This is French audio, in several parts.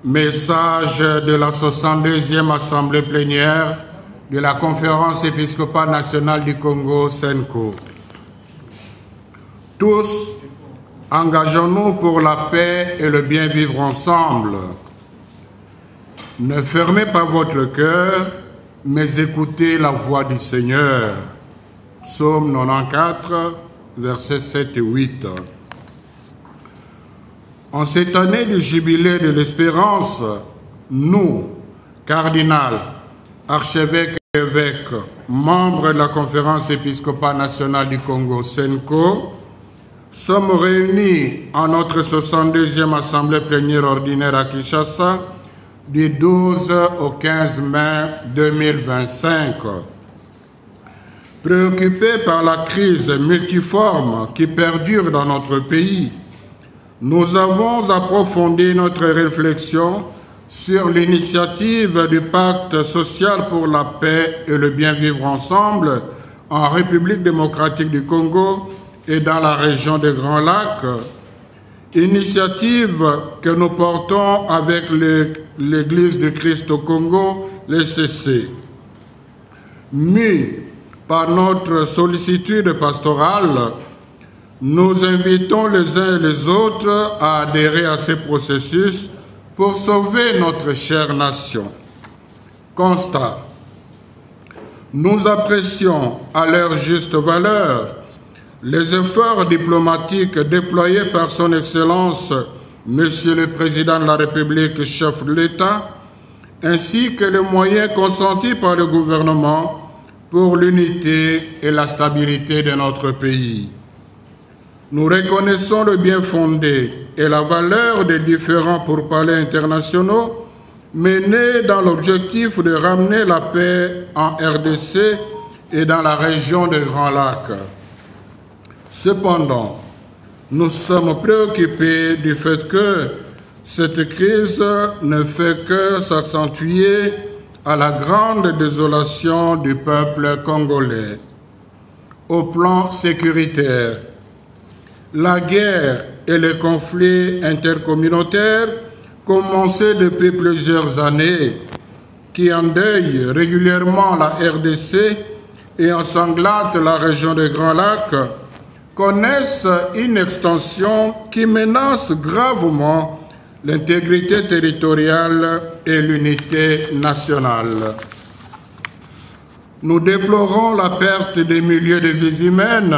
Message de la 62e Assemblée plénière de la Conférence épiscopale nationale du Congo, CENCO. Tous, engageons-nous pour la paix et le bien vivre ensemble. Ne fermez pas votre cœur, mais écoutez la voix du Seigneur. Psaume 94, versets 7 et 8. En cette année du jubilé de l'espérance, nous, cardinal, archevêques et évêques, membres de la Conférence épiscopale nationale du Congo, CENCO, sommes réunis en notre 62e Assemblée plénière ordinaire à Kinshasa du 12 au 15 mai 2025. Préoccupés par la crise multiforme qui perdure dans notre pays, nous avons approfondi notre réflexion sur l'initiative du Pacte social pour la paix et le bien vivre ensemble en République démocratique du Congo et dans la région des Grands Lacs, initiative que nous portons avec l'Église du Christ au Congo, l'ECC. Mus par notre sollicitude pastorale, nous invitons les uns et les autres à adhérer à ces processus pour sauver notre chère nation. Constat. Nous apprécions à leur juste valeur les efforts diplomatiques déployés par son Excellence, Monsieur le Président de la République, chef de l'État, ainsi que les moyens consentis par le gouvernement pour l'unité et la stabilité de notre pays. Nous reconnaissons le bien fondé et la valeur des différents pourparlers internationaux menés dans l'objectif de ramener la paix en RDC et dans la région des Grands Lacs. Cependant, nous sommes préoccupés du fait que cette crise ne fait que s'accentuer à la grande désolation du peuple congolais. Au plan sécuritaire, la guerre et les conflits intercommunautaires commencés depuis plusieurs années, qui endeuillent régulièrement la RDC et ensanglantent la région des Grands Lacs, connaissent une extension qui menace gravement l'intégrité territoriale et l'unité nationale. Nous déplorons la perte des milliers de vies humaines,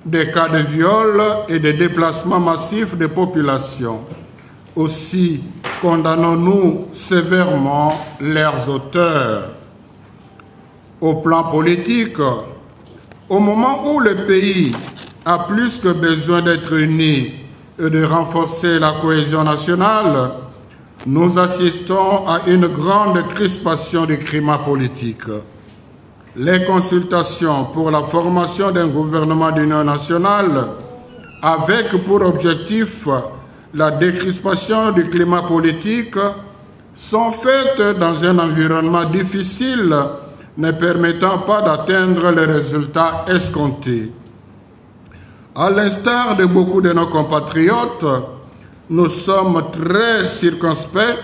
des cas de viol et des déplacements massifs de populations. Aussi, condamnons-nous sévèrement leurs auteurs. Au plan politique, au moment où le pays a plus que besoin d'être uni et de renforcer la cohésion nationale, nous assistons à une grande crispation du climat politique. Les consultations pour la formation d'un gouvernement d'union nationale, avec pour objectif la décrispation du climat politique, sont faites dans un environnement difficile, ne permettant pas d'atteindre les résultats escomptés. À l'instar de beaucoup de nos compatriotes, nous sommes très circonspects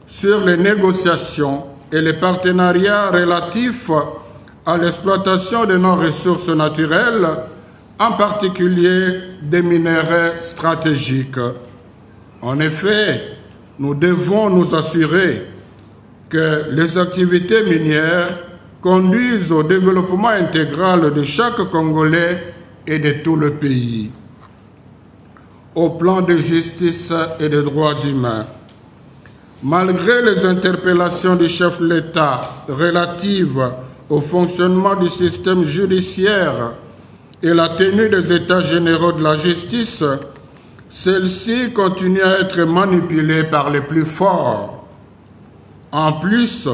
sur les négociations et les partenariats relatifs à l'exploitation de nos ressources naturelles, en particulier des minerais stratégiques. En effet, nous devons nous assurer que les activités minières conduisent au développement intégral de chaque Congolais et de tout le pays. Au plan de justice et de droits humains, malgré les interpellations du chef de l'État relatives au fonctionnement du système judiciaire et la tenue des États généraux de la justice, celle-ci continue à être manipulée par les plus forts. En plus,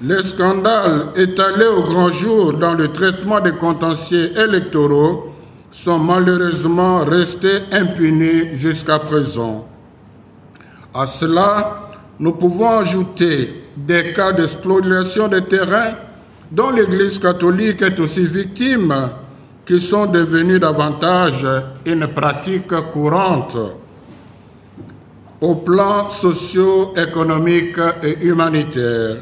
les scandales étalés au grand jour dans le traitement des contentieux électoraux sont malheureusement restés impunis jusqu'à présent. À cela, nous pouvons ajouter des cas d'exploitation des terrains dont l'Église catholique est aussi victime, qui sont devenus davantage une pratique courante. au plan socio-économique et humanitaire.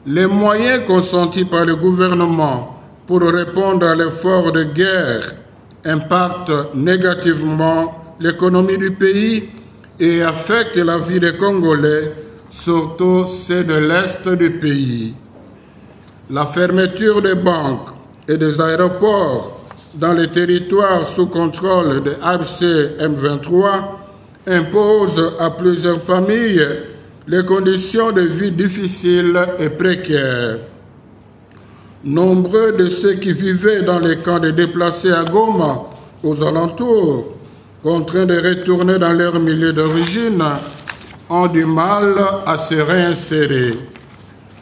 Les moyens consentis par le gouvernement pour répondre à l'effort de guerre impactent négativement l'économie du pays et affectent la vie des Congolais, surtout ceux de l'Est du pays. La fermeture des banques et des aéroports dans les territoires sous contrôle de AFC M23 impose à plusieurs familles les conditions de vie difficiles et précaires. Nombreux de ceux qui vivaient dans les camps de déplacés à Goma, aux alentours, contraints de retourner dans leur milieu d'origine, ont du mal à se réinsérer.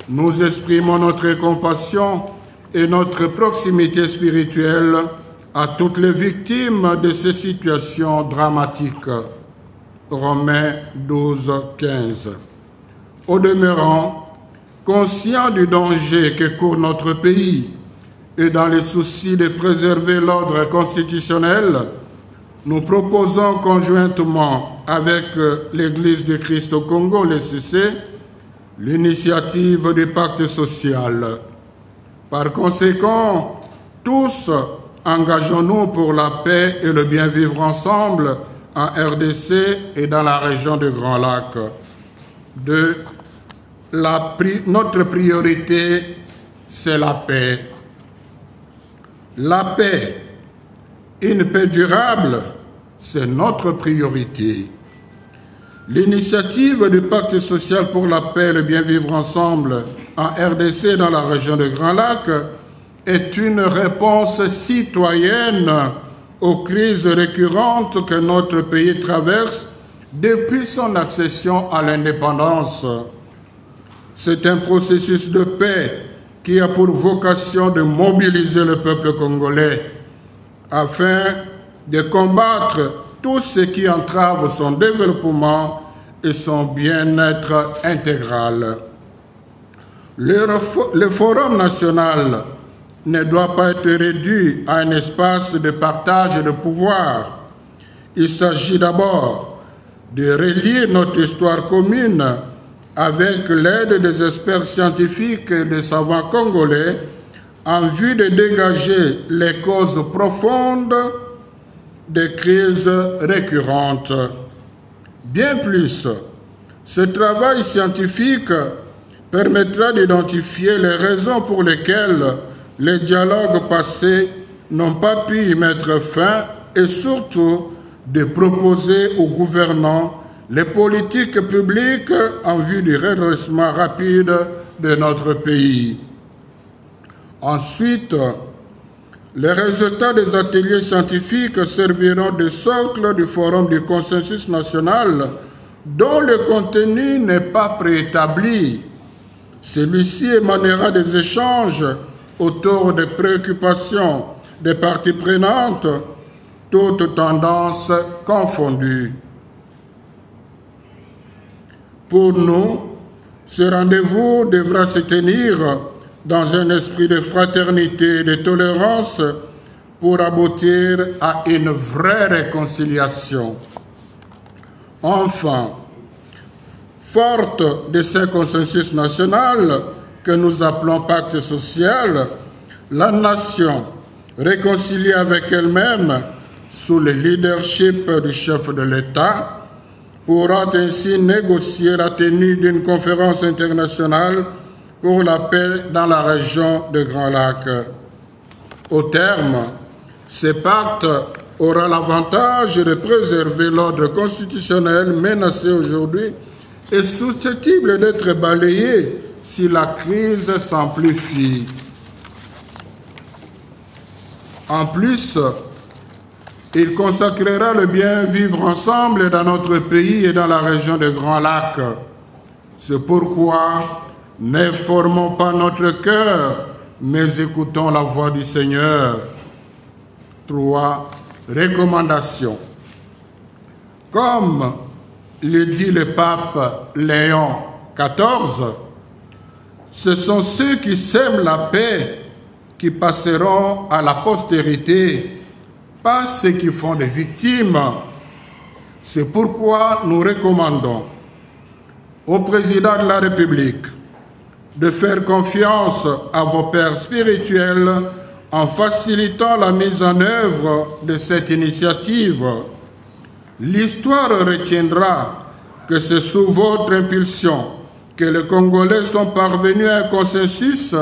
Nous exprimons notre compassion et notre proximité spirituelle à toutes les victimes de ces situations dramatiques. Romains 12, 15. Au demeurant, conscients du danger que court notre pays et dans le souci de préserver l'ordre constitutionnel, nous proposons conjointement avec l'Église du Christ au Congo, l'ECC, l'initiative du pacte social. Par conséquent, tous engageons-nous pour la paix et le bien vivre ensemble en RDC et dans la région du Grand Lac. Notre priorité, c'est la paix. La paix, une paix durable, c'est notre priorité. L'initiative du pacte social pour la paix et le bien vivre ensemble en RDC et dans la région de Grand Lac est une réponse citoyenne aux crises récurrentes que notre pays traverse depuis son accession à l'indépendance. C'est un processus de paix qui a pour vocation de mobiliser le peuple congolais afin de combattre tout ce qui entrave son développement et son bien-être intégral. Le Forum national ne doit pas être réduit à un espace de partage de pouvoir. Il s'agit d'abord de relier notre histoire commune avec l'aide des experts scientifiques et des savants congolais en vue de dégager les causes profondes des crises récurrentes. Bien plus, ce travail scientifique permettra d'identifier les raisons pour lesquelles les dialogues passés n'ont pas pu y mettre fin et surtout de proposer aux gouvernants les politiques publiques en vue du redressement rapide de notre pays. Ensuite, les résultats des ateliers scientifiques serviront de socle du Forum du consensus national dont le contenu n'est pas préétabli. Celui-ci émanera des échanges autour des préoccupations des parties prenantes, toutes tendances confondues. Pour nous, ce rendez-vous devra se tenir dans un esprit de fraternité et de tolérance pour aboutir à une vraie réconciliation. Enfin, forte de ce consensus national que nous appelons pacte social, la nation, réconciliée avec elle-même sous le leadership du chef de l'État, pourra ainsi négocier la tenue d'une conférence internationale pour la paix dans la région de Grand Lac. Au terme, ce pacte aura l'avantage de préserver l'ordre constitutionnel menacé aujourd'hui et susceptible d'être balayé si la crise s'amplifie. En plus, il consacrera le bien vivre ensemble dans notre pays et dans la région de Grand Lac. C'est pourquoi ne formons pas notre cœur, mais écoutons la voix du Seigneur. 3. Recommandations. Comme le dit le pape Léon XIV, ce sont ceux qui sèment la paix qui passeront à la postérité, pas ceux qui font des victimes. C'est pourquoi nous recommandons au Président de la République de faire confiance à vos pères spirituels en facilitant la mise en œuvre de cette initiative. L'histoire retiendra que c'est sous votre impulsion que les Congolais sont parvenus à un consensus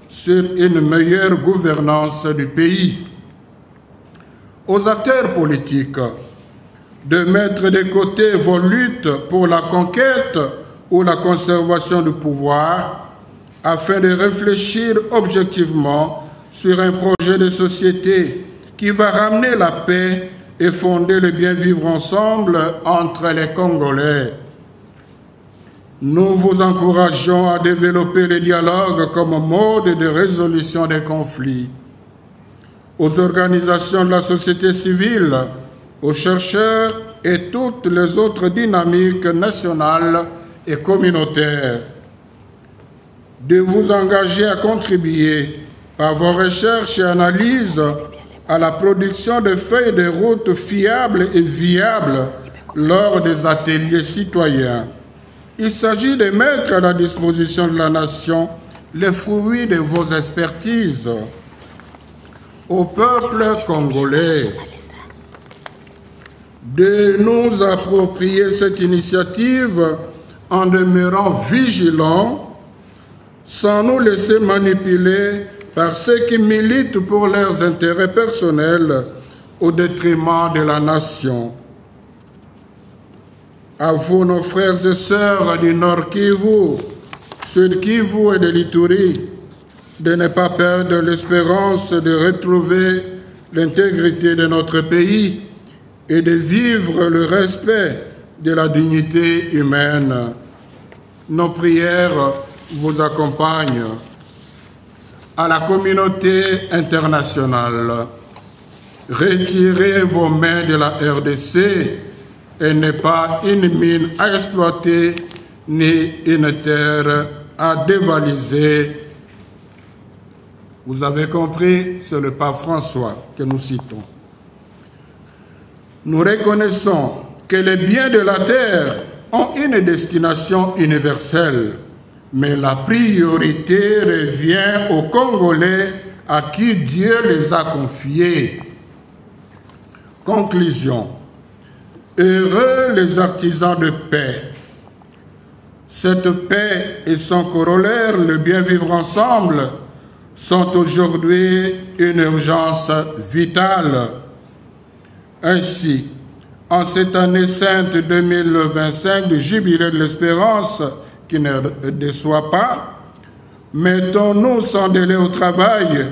sur une meilleure gouvernance du pays. Aux acteurs politiques de mettre de côté vos luttes pour la conquête ou la conservation du pouvoir afin de réfléchir objectivement sur un projet de société qui va ramener la paix et fonder le bien-vivre ensemble entre les Congolais. Nous vous encourageons à développer le dialogue comme mode de résolution des conflits. Aux organisations de la société civile, aux chercheurs et toutes les autres dynamiques nationales et communautaires, de vous engager à contribuer par vos recherches et analyses à la production de feuilles de route fiables et viables lors des ateliers citoyens. Il s'agit de mettre à la disposition de la nation les fruits de vos expertises. Au peuple congolais de nous approprier cette initiative en demeurant vigilants, sans nous laisser manipuler par ceux qui militent pour leurs intérêts personnels au détriment de la nation. À vous, nos frères et sœurs du Nord Kivu, Sud Kivu et de l'Ituri, de ne pas perdre l'espérance de retrouver l'intégrité de notre pays et de vivre le respect de la dignité humaine. Nos prières vous accompagnent. À la communauté internationale, retirez vos mains de la RDC et n'est pas une mine à exploiter ni une terre à dévaliser. Vous avez compris, c'est le pape François que nous citons. Nous reconnaissons que les biens de la terre ont une destination universelle, mais la priorité revient aux Congolais à qui Dieu les a confiés. Conclusion. Heureux les artisans de paix. Cette paix et son corollaire, le bien vivre ensemble, sont aujourd'hui une urgence vitale. Ainsi, en cette année sainte 2025 du jubilé de l'espérance qui ne déçoit pas, mettons-nous sans délai au travail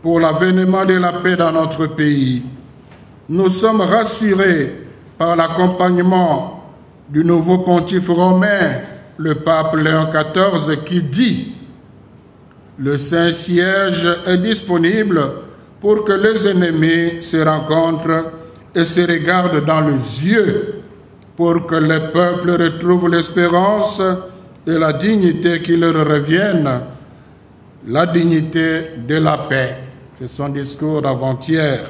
pour l'avènement de la paix dans notre pays. Nous sommes rassurés par l'accompagnement du nouveau pontife romain, le pape Léon XIV, qui dit « Le Saint-Siège est disponible pour que les ennemis se rencontrent et se regardent dans les yeux, pour que les peuples retrouvent l'espérance et la dignité qui leur reviennent, la dignité de la paix. » C'est son discours d'avant-hier.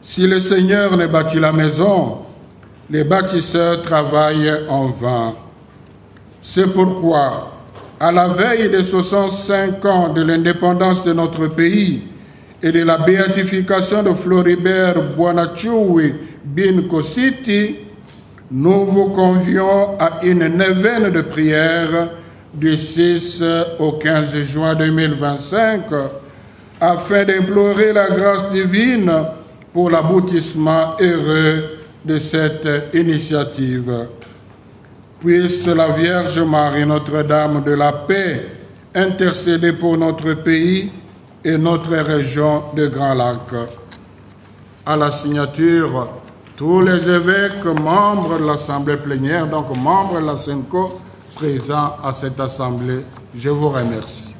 Si le Seigneur ne bâtit la maison, les bâtisseurs travaillent en vain. C'est pourquoi, à la veille des 65 ans de l'indépendance de notre pays et de la béatification de Floribert Bouanachoui Bin Kositi, nous vous convions à une neuvaine de prière du 6 au 15 juin 2025 afin d'implorer la grâce divine pour l'aboutissement heureux de cette initiative. Puisse la Vierge Marie, Notre-Dame de la Paix, intercéder pour notre pays et notre région de Grand Lac. À la signature, tous les évêques, membres de l'Assemblée plénière, donc membres de la SENCO, présents à cette Assemblée, je vous remercie.